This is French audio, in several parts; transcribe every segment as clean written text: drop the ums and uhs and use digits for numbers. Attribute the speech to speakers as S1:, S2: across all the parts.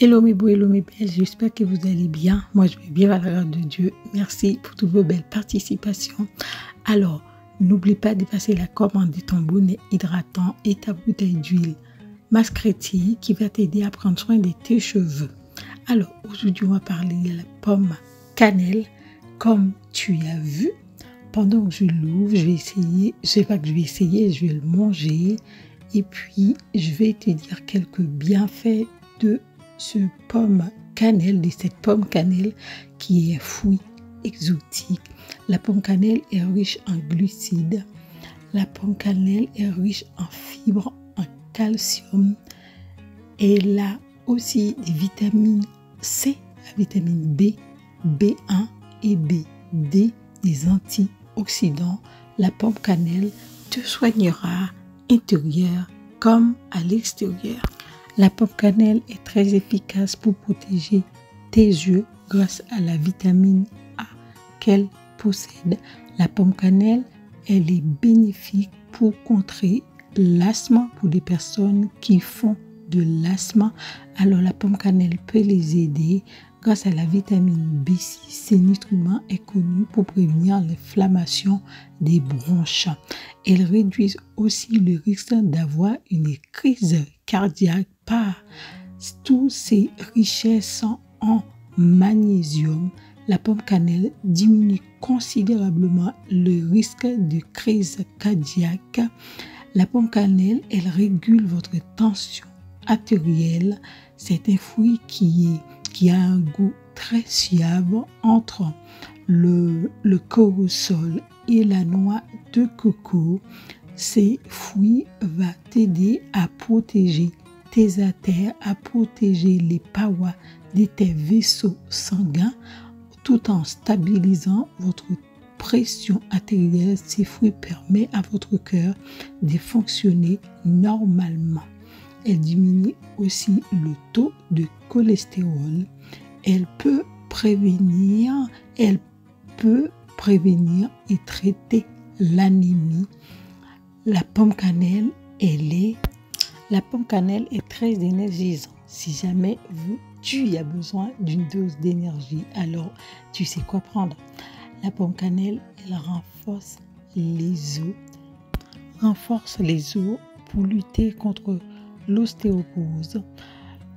S1: Hello mes beaux, hello mes belles, j'espère que vous allez bien. Moi je vais bien par la grâce de Dieu. Merci pour toutes vos belles participations. Alors, n'oublie pas de passer la commande de ton bonnet hydratant et ta bouteille d'huile Mascretti qui va t'aider à prendre soin de tes cheveux. Alors, aujourd'hui on va parler de la pomme cannelle. Comme tu as vu, pendant que je l'ouvre, je vais essayer, je sais pas que je vais essayer, je vais le manger. Et puis, je vais te dire quelques bienfaits de cette pomme cannelle qui est un fruit exotique. La pomme cannelle est riche en glucides. La pomme cannelle est riche en fibres, en calcium. Elle a aussi des vitamines C, la vitamine B, B1 et B2, des antioxydants. La pomme cannelle te soignera intérieur comme à l'extérieur. La pomme cannelle est très efficace pour protéger tes yeux grâce à la vitamine A qu'elle possède. La pomme cannelle, elle est bénéfique pour contrer l'asthme pour des personnes qui font de l'asthme. Alors la pomme cannelle peut les aider grâce à la vitamine B6. Ce nutriment est connu pour prévenir l'inflammation des bronches. Elle réduit aussi le risque d'avoir une crise cardiaque par toutes ses richesses en magnésium. La pomme cannelle diminue considérablement le risque de crise cardiaque. La pomme cannelle, elle régule votre tension artérielle. C'est un fruit qui a un goût très suave entre le corossol et la noix de coco. Ces fruits vont t'aider à protéger tes artères, à protéger les parois de tes vaisseaux sanguins tout en stabilisant votre pression artérielle. Ces fruits permettent à votre cœur de fonctionner normalement. Elle diminue aussi le taux de cholestérol. Elle peut prévenir et traiter l'anémie. La pomme cannelle est très énergisante. Si jamais tu as besoin d'une dose d'énergie, alors tu sais quoi prendre. La pomme cannelle, elle renforce les os pour lutter contre l'ostéoporose.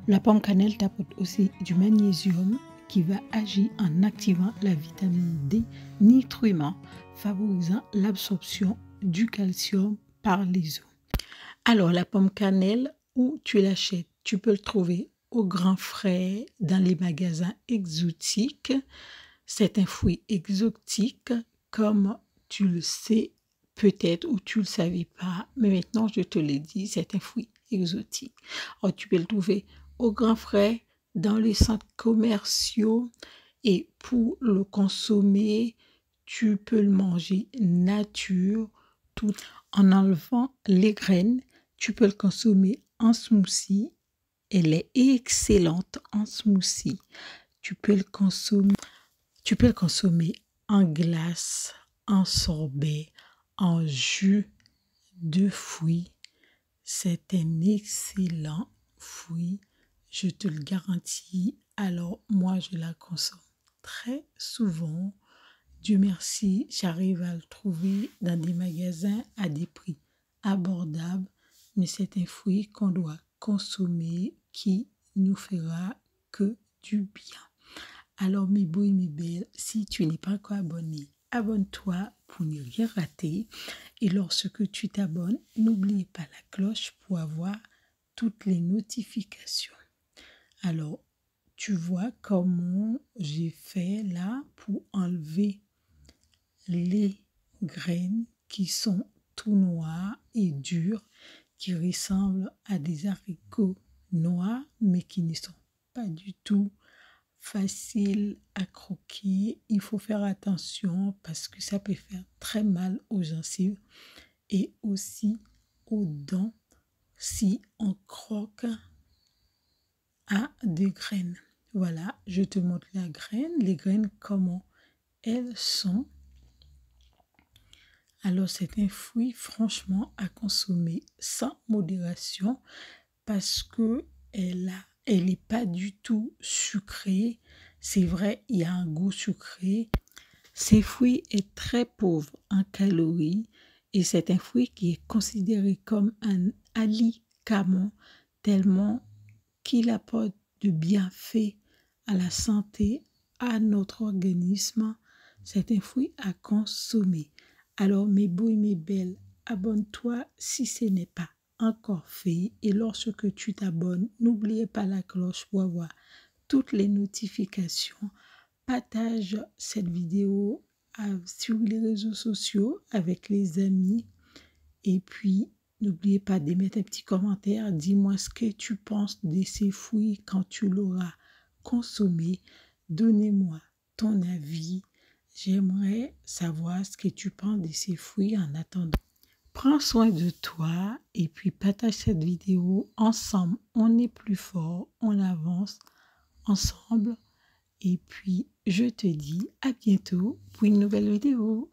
S1: La pomme cannelle t'apporte aussi du magnésium qui va agir en activant la vitamine D, nutriments favorisant l'absorption du calcium par les os. Alors la pomme cannelle, où tu l'achètes, tu peux le trouver au grand frais dans les magasins exotiques. C'est un fruit exotique comme tu le sais peut-être ou tu ne le savais pas, mais maintenant je te l'ai dit, c'est un fruit exotique. Alors, tu peux le trouver au grand frais dans les centres commerciaux et pour le consommer, tu peux le manger nature tout en enlevant les graines. Tu peux le consommer en smoothie. Elle est excellente en smoothie. Tu peux le consommer en glace, en sorbet, en jus de fruits. C'est un excellent fruit, je te le garantis. Alors moi, je la consomme très souvent. Dieu merci, j'arrive à le trouver dans des magasins à des prix abordables. Mais c'est un fruit qu'on doit consommer qui nous fera que du bien. Alors mes beaux et mes belles, si tu n'es pas encore abonné, abonne-toi pour ne rien rater. Et lorsque tu t'abonnes, n'oublie pas la cloche pour avoir toutes les notifications. Alors, tu vois comment j'ai fait là pour enlever les graines qui sont tout noires et dures, qui ressemblent à des haricots noirs, mais qui ne sont pas du tout facile à croquer. Il faut faire attention parce que ça peut faire très mal aux gencives et aussi aux dents si on croque à des graines. Voilà, je te montre les graines comment elles sont. Alors c'est un fruit franchement à consommer sans modération parce que elle a Elle n'est pas du tout sucrée. C'est vrai, il y a un goût sucré. Ce fruit est très pauvre en calories et c'est un fruit qui est considéré comme un allicament tellement qu'il apporte de bienfaits à la santé, à notre organisme. C'est un fruit à consommer. Alors mes beaux et mes belles, abonne-toi si ce n'est pas encore fait et lorsque tu t'abonnes, n'oubliez pas la cloche pour avoir toutes les notifications. Partage cette vidéo sur les réseaux sociaux avec les amis et puis n'oubliez pas de mettre un petit commentaire. Dis-moi ce que tu penses de ces fruits quand tu l'auras consommé. Donnez-moi ton avis. J'aimerais savoir ce que tu penses de ces fruits en attendant. Prends soin de toi et puis partage cette vidéo. Ensemble, on est plus fort, on avance ensemble. Et puis, je te dis à bientôt pour une nouvelle vidéo.